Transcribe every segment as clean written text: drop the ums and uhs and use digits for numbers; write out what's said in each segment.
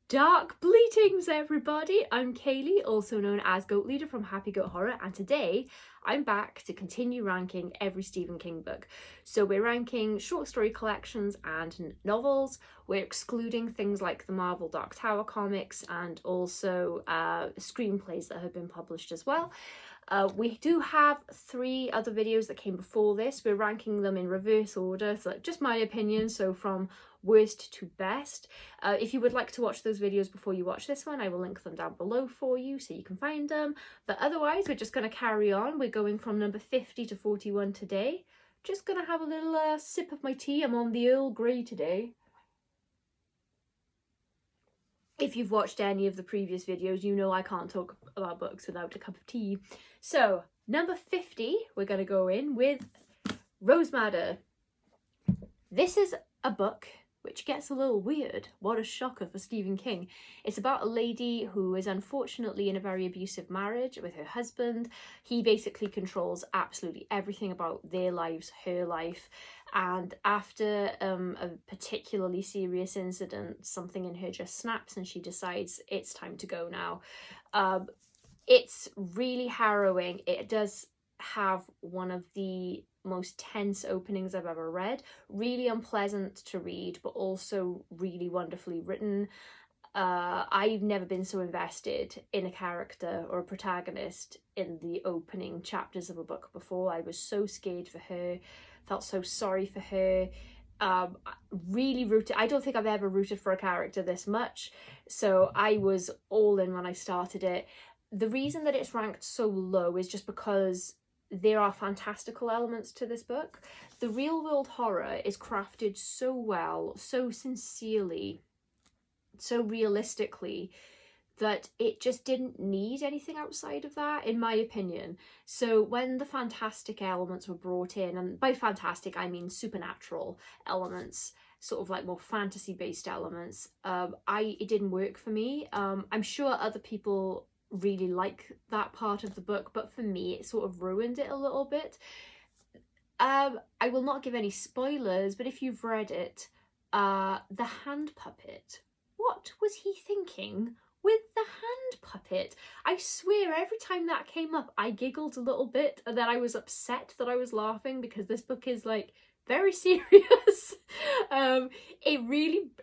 Dark Bleatings, everybody! I'm Kaylee, also known as Goat Leader from Happy Goat Horror, and today I'm back to continue ranking every Stephen King book. So we're ranking short story collections and novels. We're excluding things like the Marvel Dark Tower comics and also screenplays that have been published as well. We do have 3 other videos that came before this. We're ranking them in reverse order, so just my opinion, so from worst to best. If you would like to watch those videos before you watch this one, I will link them down below for you so you can find them. But otherwise, we're just going to carry on. We're going from number 50 to 41 today. Just going to have a little sip of my tea. I'm on the Earl Grey today. If you've watched any of the previous videos, you know I can't talk about books without a cup of tea. So, number 50, we're going to go in with Rose Madder. This is a book which gets a little weird. What a shocker for Stephen King. It's about a lady who is unfortunately in a very abusive marriage with her husband. He basically controls absolutely everything about their lives, her life. And after a particularly serious incident, something in her just snaps and she decides it's time to go now. It's really harrowing. It does have one of the most tense openings I've ever read. Really unpleasant to read, but also really wonderfully written. I've never been so invested in a character or a protagonist in the opening chapters of a book before. I was so scared for her, felt so sorry for her. Really rooted. I don't think I've ever rooted for a character this much, so I was all in when I started it. The reason that it's ranked so low is just because there are fantastical elements to this book. The real world horror is crafted so well, so sincerely, so realistically, that it just didn't need anything outside of that, in my opinion. So when the fantastic elements were brought in, and by fantastic I mean supernatural elements, sort of like more fantasy-based elements, it didn't work for me. I'm sure other people really like that part of the book, but for me it sort of ruined it a little bit. I will not give any spoilers, but if you've read it, the hand puppet, what was he thinking with the hand puppet? I swear every time that came up I giggled a little bit and then I was upset that I was laughing because this book is like very serious.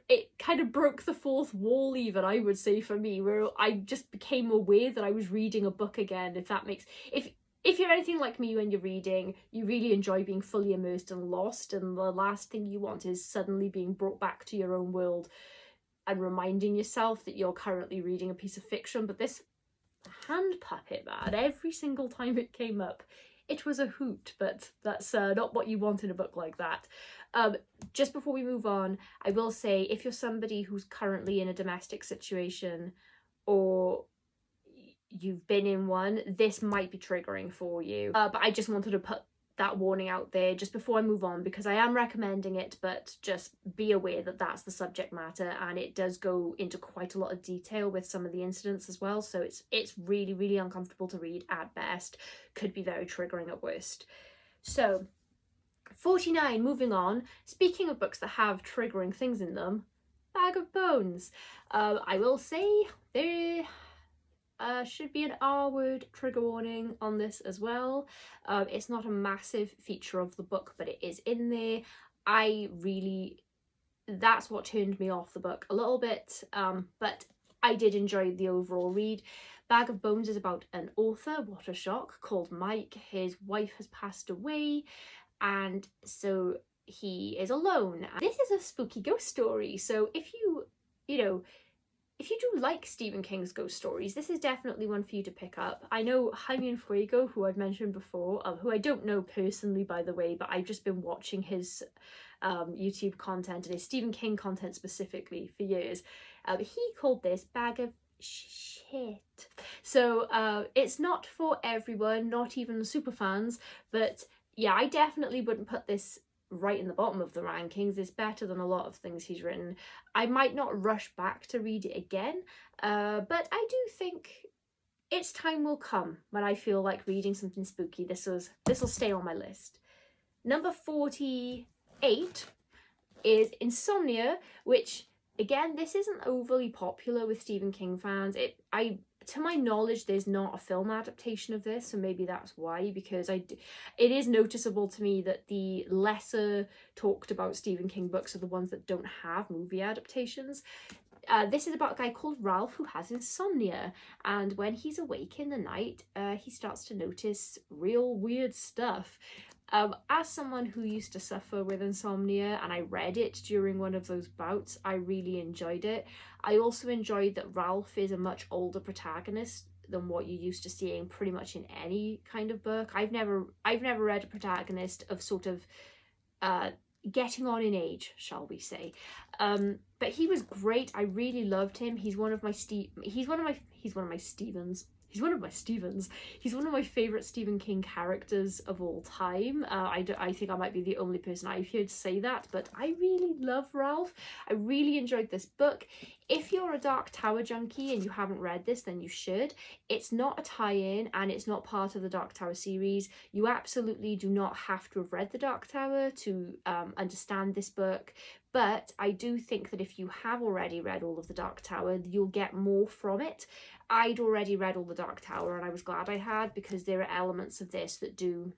It kind of broke the fourth wall, even, I would say, for me, where I just became aware that I was reading a book again, if that makes... If you're anything like me when you're reading, you really enjoy being fully immersed and lost, and the last thing you want is suddenly being brought back to your own world and reminding yourself that you're currently reading a piece of fiction. But this hand puppet, man, every single time it came up, it was a hoot, but that's not what you want in a book like that. Just before we move on, I will say, if you're somebody who's currently in a domestic situation or you've been in one, this might be triggering for you. But I just wanted to put that warning out there just before I move on, because I am recommending it, but just be aware that that's the subject matter, and it does go into quite a lot of detail with some of the incidents as well, so it's really, really uncomfortable to read at best, could be very triggering at worst. So 49, moving on. Speaking of books that have triggering things in them, Bag of Bones. I will say there should be an R-word trigger warning on this as well. It's not a massive feature of the book, but it is in there. That's what turned me off the book a little bit, but I did enjoy the overall read. Bag of Bones is about an author, what a shock, called Mike. His wife has passed away, and so he is alone. This is a spooky ghost story, so if you do like Stephen King's ghost stories, this is definitely one for you to pick up. I know Jaime Fuego, who I've mentioned before, who I don't know personally, by the way, but I've just been watching his YouTube content and his Stephen King content specifically for years. He called this Bag of Shit. So it's not for everyone, not even the super fans, but yeah, I definitely wouldn't put this right in the bottom of the rankings. It's better than a lot of things he's written. I might not rush back to read it again, but I do think its time will come when I feel like reading something spooky. This will stay on my list. Number 48 is Insomnia, which Again, this isn't overly popular with Stephen King fans. To my knowledge, there's not a film adaptation of this, so maybe that's why, because it is noticeable to me that the lesser talked about Stephen King books are the ones that don't have movie adaptations. This is about a guy called Ralph who has insomnia, and when he's awake in the night, he starts to notice real weird stuff. As someone who used to suffer with insomnia, and I read it during one of those bouts, I really enjoyed it. I also enjoyed that Ralph is a much older protagonist than what you're used to seeing pretty much in any kind of book. I've never read a protagonist of sort of getting on in age, shall we say. But he was great. I really loved him. He's one of my Stevens. He's one of my favourite Stephen King characters of all time. I think I might be the only person I've heard say that, but I really love Ralph. I really enjoyed this book. If you're a Dark Tower junkie and you haven't read this, then you should. It's not a tie-in and it's not part of the Dark Tower series. You absolutely do not have to have read the Dark Tower to understand this book. But I do think that if you have already read all of the Dark Tower, you'll get more from it. I'd already read all the Dark Tower and I was glad I had, because there are elements of this that do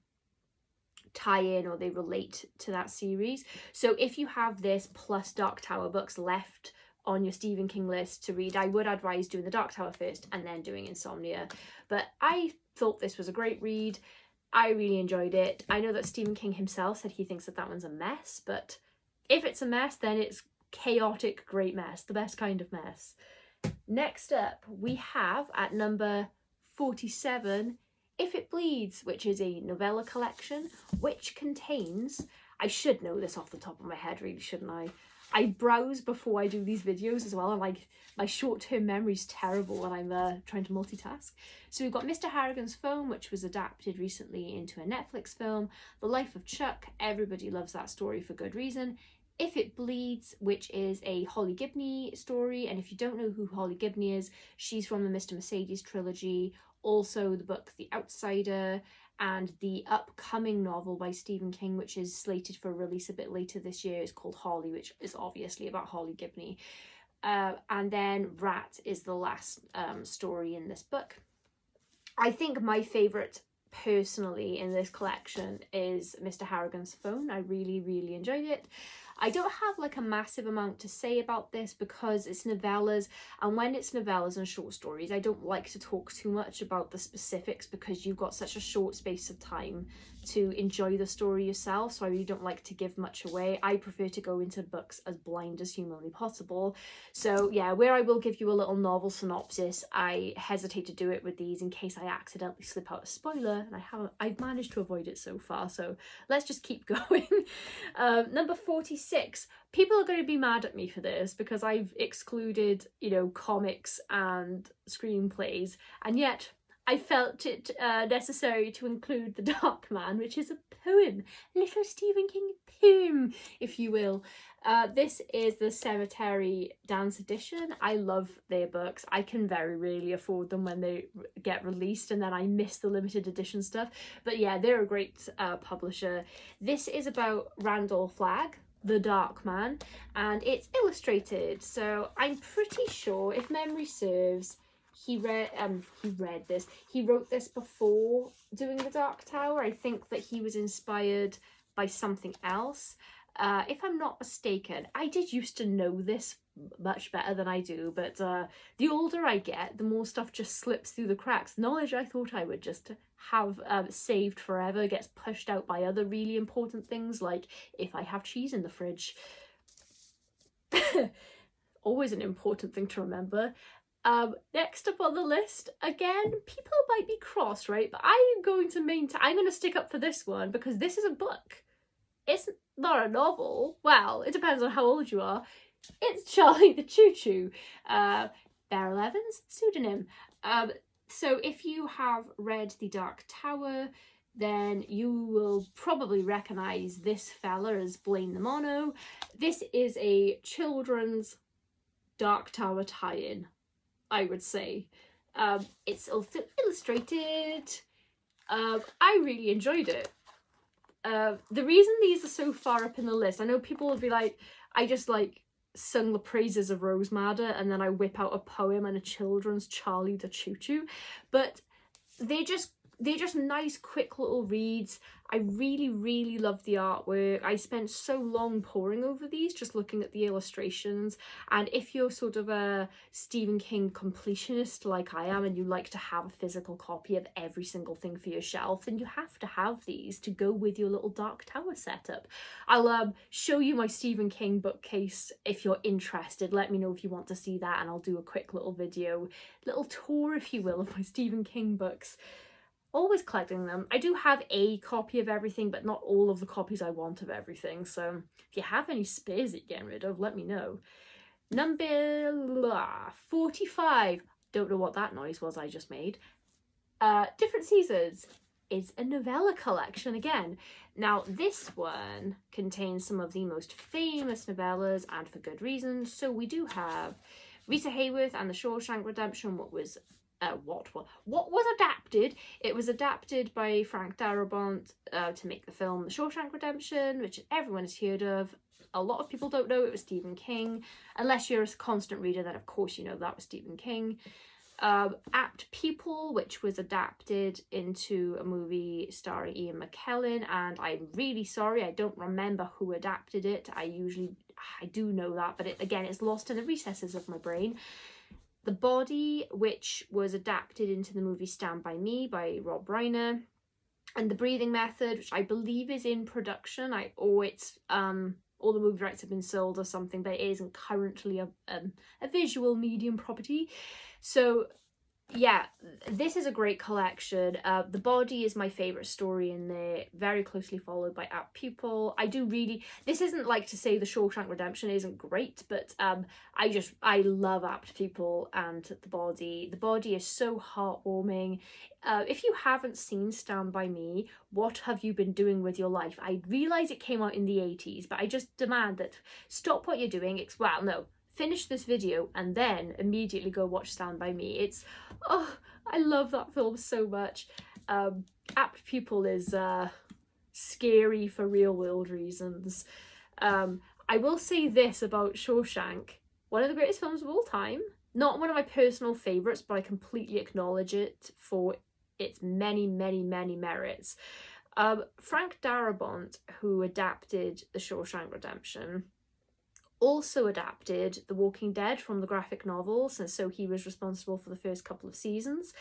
tie in or they relate to that series. So if you have this plus Dark Tower books left on your Stephen King list to read, I would advise doing the Dark Tower first and then doing Insomnia. But I thought this was a great read. I really enjoyed it. I know that Stephen King himself said he thinks that that one's a mess, but if it's a mess, then it's chaotic, great mess, the best kind of mess. Next up, we have at number 47, If It Bleeds, which is a novella collection, which contains, I should know this off the top of my head, really, shouldn't I? I browse before I do these videos as well, and like my short-term memory's terrible when I'm trying to multitask. So we've got Mr. Harrigan's Phone, which was adapted recently into a Netflix film. The Life of Chuck, everybody loves that story for good reason. If It Bleeds, which is a Holly Gibney story, and if you don't know who Holly Gibney is, she's from the Mr. Mercedes trilogy, also the book The Outsider, and the upcoming novel by Stephen King, which is slated for release a bit later this year, is called Holly, which is obviously about Holly Gibney. And then Rat is the last story in this book. I think my favourite personally in this collection is Mr. Harrigan's Phone. I really, really enjoyed it. I don't have like a massive amount to say about this because it's novellas, and when it's novellas and short stories, I don't like to talk too much about the specifics because you've got such a short space of time to enjoy the story yourself, so I really don't like to give much away. I prefer to go into books as blind as humanly possible. So yeah, where I will give you a little novel synopsis, I hesitate to do it with these in case I accidentally slip out a spoiler, and I've managed to avoid it so far, so let's just keep going. Number 46. People are going to be mad at me for this because I've excluded, comics and screenplays, and yet I felt it necessary to include The Dark Man, which is a poem, a little Stephen King poem, if you will. This is the Cemetery Dance edition. I love their books. I can very rarely afford them when they get released, and then I miss the limited edition stuff. But yeah, they're a great publisher. This is about Randall Flagg, the Dark Man, and it's illustrated. So I'm pretty sure, if memory serves, he wrote this before doing The Dark Tower. I think that he was inspired by something else. If I'm not mistaken, I did used to know this much better than I do, but the older I get, the more stuff just slips through the cracks. Knowledge I thought I would just have saved forever gets pushed out by other really important things, like if I have cheese in the fridge. Always an important thing to remember. Next up on the list, again, people might be cross, right? But I'm going to stick up for this one because this is a book. It's not a novel. Well, it depends on how old you are. It's Charlie the Choo Choo. Beryl Evans, pseudonym. So if you have read The Dark Tower, then you will probably recognise this fella as Blaine the Mono. This is a children's Dark Tower tie-in, I would say. It's also illustrated. I really enjoyed it. The reason these are so far up in the list, I know people will be like, I just like sung the praises of Rose Madder and then I whip out a poem and a children's Charlie the Choo Choo. But they're just nice, quick little reads. I really love the artwork. I spent so long poring over these, just looking at the illustrations. And if you're sort of a Stephen King completionist like I am, and you like to have a physical copy of every single thing for your shelf, then you have to have these to go with your little Dark Tower setup. I'll show you my Stephen King bookcase if you're interested. Let me know if you want to see that, and I'll do a quick little video, little tour, if you will, of my Stephen King books. Always collecting them. I do have a copy of everything, but not all of the copies I want of everything. So if you have any spares that you're getting rid of, let me know. Number 45. Don't know what that noise was I just made. Different Seasons is a novella collection again. Now this one contains some of the most famous novellas, and for good reasons. So we do have Rita Hayworth and the Shawshank Redemption, what was adapted. It was adapted by Frank Darabont to make the film The Shawshank Redemption, which everyone has heard of. A lot of people don't know it was Stephen King. Unless you're a constant reader, then of course you know that was Stephen King. Apt Pupil, which was adapted into a movie starring Ian McKellen, and I'm really sorry, I don't remember who adapted it. I do know that, but again, it's lost in the recesses of my brain. The Body, which was adapted into the movie Stand By Me by Rob Reiner, and The Breathing Method, which I believe is in production. It's all the movie rights have been sold or something, but it isn't currently a visual medium property. So yeah, this is a great collection. The Body is my favourite story in there, very closely followed by Apt Pupil. This isn't like to say The Shawshank Redemption isn't great, but I love Apt Pupil and The Body. The Body is so heartwarming. If you haven't seen Stand By Me, what have you been doing with your life? I realise it came out in the 80s, but I just demand that stop what you're doing. Finish this video and then immediately go watch Stand By Me. I love that film so much. Apt Pupil is scary for real world reasons. I will say this about Shawshank, one of the greatest films of all time. Not one of my personal favourites, but I completely acknowledge it for its many merits. Frank Darabont, who adapted The Shawshank Redemption, also adapted The Walking Dead from the graphic novels, and so he was responsible for the first couple of seasons.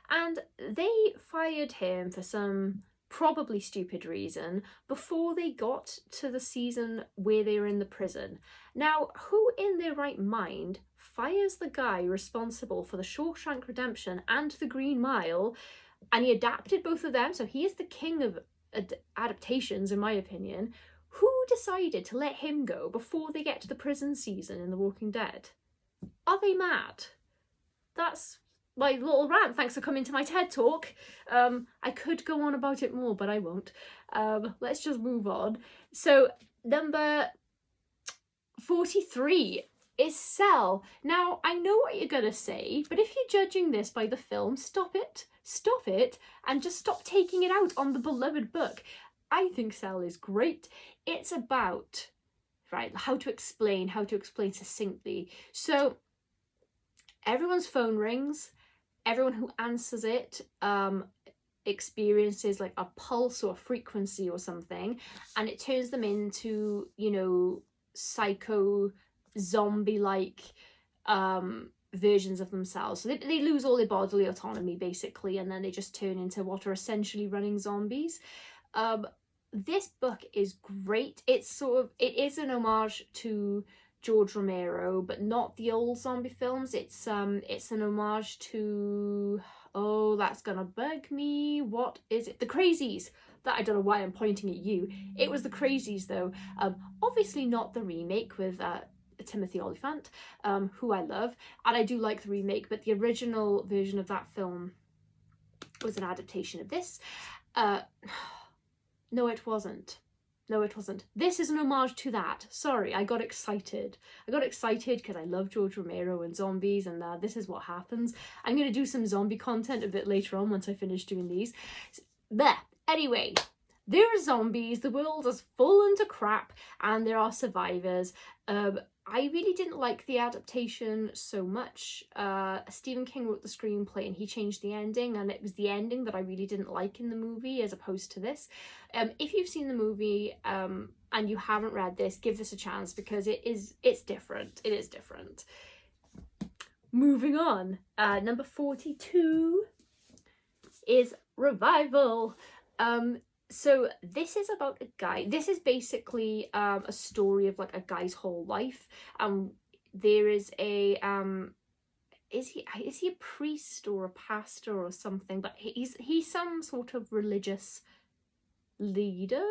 And they fired him for some probably stupid reason before they got to the season where they were in the prison. Now, who in their right mind fires the guy responsible for The Shawshank Redemption and The Green Mile, and he adapted both of them, so he is the king of adaptations in my opinion. Who decided to let him go before they get to the prison season in The Walking Dead? Are they mad? That's my little rant. Thanks for coming to my TED Talk. I could go on about it more, but I won't. Let's just move on. So, number 43 is Cell. Now, I know what you're going to say, but if you're judging this by the film, stop it, and just stop taking it out on the beloved book. I think Cell is great. It's about, how to explain succinctly. So everyone's phone rings, everyone who answers it experiences like a pulse or a frequency or something, and it turns them into, psycho zombie-like versions of themselves. So they lose all their bodily autonomy basically, and then they just turn into what are essentially running zombies. This book is great. It is an homage to George Romero, but not the old zombie films. It's an homage to, that's gonna bug me. What is it? The Crazies. That I don't know why I'm pointing at you. It was The Crazies though. Obviously not the remake with Timothy Olyphant, who I love, and I do like the remake, but the original version of that film was an adaptation of this. No, it wasn't. This is an homage to that. Sorry, I got excited because I love George Romero and zombies, and this is what happens. I'm going to do some zombie content a bit later on once I finish doing these. There. Anyway, there are zombies, the world has fallen to crap, and there are survivors. I really didn't like the adaptation so much. Stephen King wrote the screenplay and he changed the ending, and it was the ending that I really didn't like in the movie as opposed to this. If you've seen the movie and you haven't read this, give this a chance because it's different. It is different. Moving on, number 42 is Revival. So this is about a guy. This is basically a story of like a guy's whole life. There is a is he a priest or a pastor or something? But he's some sort of religious leader,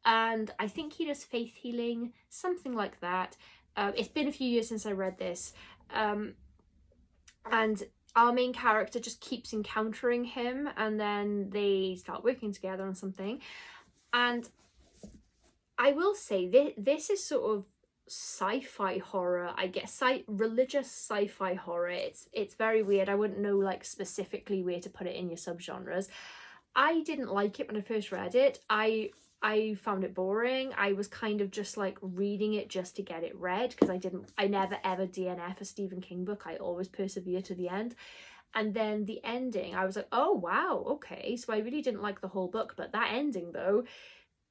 and I think he does faith healing, something like that. It's been a few years since I read this, and our main character just keeps encountering him, and then they start working together on something. And I will say this is sort of sci-fi horror, I guess, religious sci-fi horror. It's very weird. I wouldn't know like specifically where to put it in your subgenres. I didn't like it when I first read it. I found it boring. I was kind of just like reading it just to get it read, because I never ever DNF a Stephen King book. I always persevere to the end. And then the ending, I was like, oh wow, okay. So I really didn't like the whole book, but that ending though.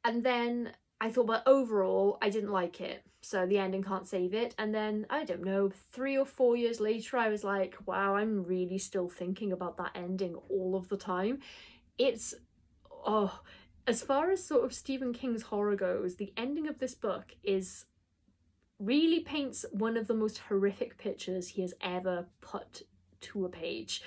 And then I thought, well, overall, I didn't like it. So the ending can't save it. And then, I don't know, 3 or 4 years later, I was like, wow, I'm really still thinking about that ending all of the time. It's, oh, as far as sort of Stephen King's horror goes, the ending of this book really paints one of the most horrific pictures he has ever put to a page.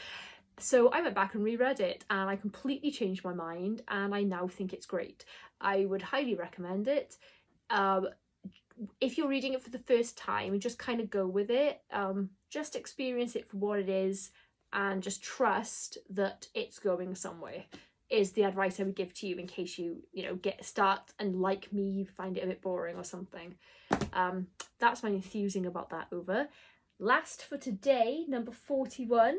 So I went back and reread it, and I completely changed my mind, and I now think it's great. I would highly recommend it. If you're reading it for the first time, just kind of go with it. Just experience it for what it is, and just trust that it's going somewhere, is the advice I would give to you in case you start and, like me, you find it a bit boring or something. That's my enthusing about that over. Last for today, number 41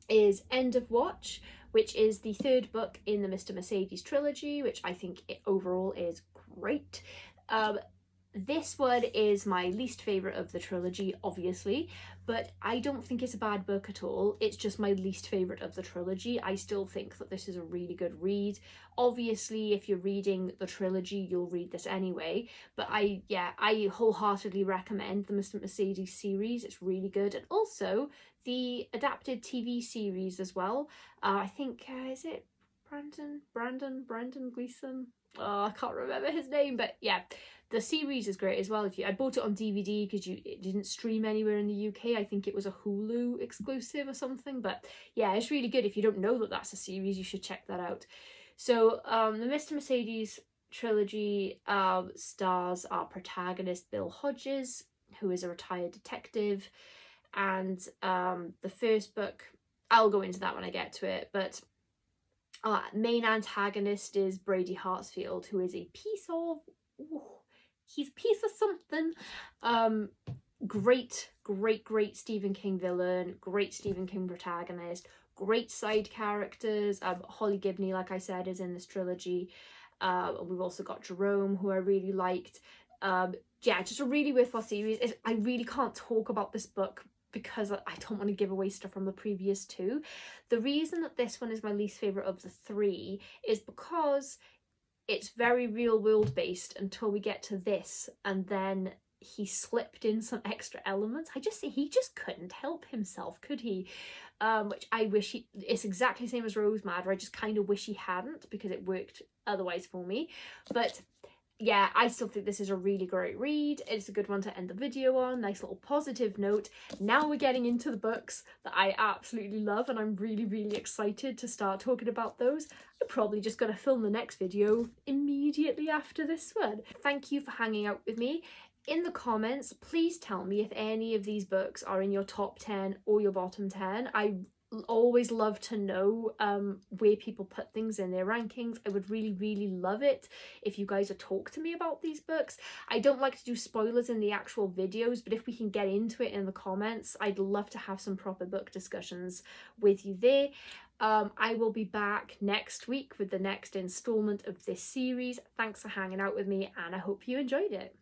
is End of Watch, which is the third book in the Mr. Mercedes trilogy, which I think overall is great. This one is my least favourite of the trilogy, obviously, but I don't think it's a bad book at all. It's just my least favourite of the trilogy. I still think that this is a really good read. Obviously, if you're reading the trilogy, you'll read this anyway, but I wholeheartedly recommend the Mr. Mercedes series. It's really good. And also the adapted TV series as well. I think, is it Brendan Gleeson? Oh, I can't remember his name, but yeah, the series is great as well. I bought it on DVD because it didn't stream anywhere in the UK. I think it was a Hulu exclusive or something, but yeah, it's really good. If you don't know that that's a series, you should check that out. So the Mr. Mercedes trilogy stars our protagonist Bill Hodges, who is a retired detective, and the first book, I'll go into that when I get to it, but main antagonist is Brady Hartsfield, who is a piece of something. Great Stephen King villain, great Stephen King protagonist, great side characters. Holly Gibney, like I said, is in this trilogy. We've also got Jerome, who I really liked. Yeah, just a really worthwhile series. I really can't talk about this book because I don't want to give away stuff from the previous two. The reason that this one is my least favourite of the three is because it's very real world based until we get to this, and then he slipped in some extra elements. He just couldn't help himself, could he? Which I wish it's exactly the same as Rose Madder. I just kind of wish he hadn't, because it worked otherwise for me. But yeah, I still think this is a really great read. It's a good one to end the video on. Nice little positive note. Now we're getting into the books that I absolutely love, and I'm really excited to start talking about those. I'm probably just going to film the next video immediately after this one. Thank you for hanging out with me. In the comments, please tell me if any of these books are in your top 10 or your bottom 10. I always love to know where people put things in their rankings. I would really love it if you guys would talk to me about these books. I don't like to do spoilers in the actual videos, but if we can get into it in the comments, I'd love to have some proper book discussions with you there. I will be back next week with the next installment of this series. Thanks for hanging out with me, and I hope you enjoyed it.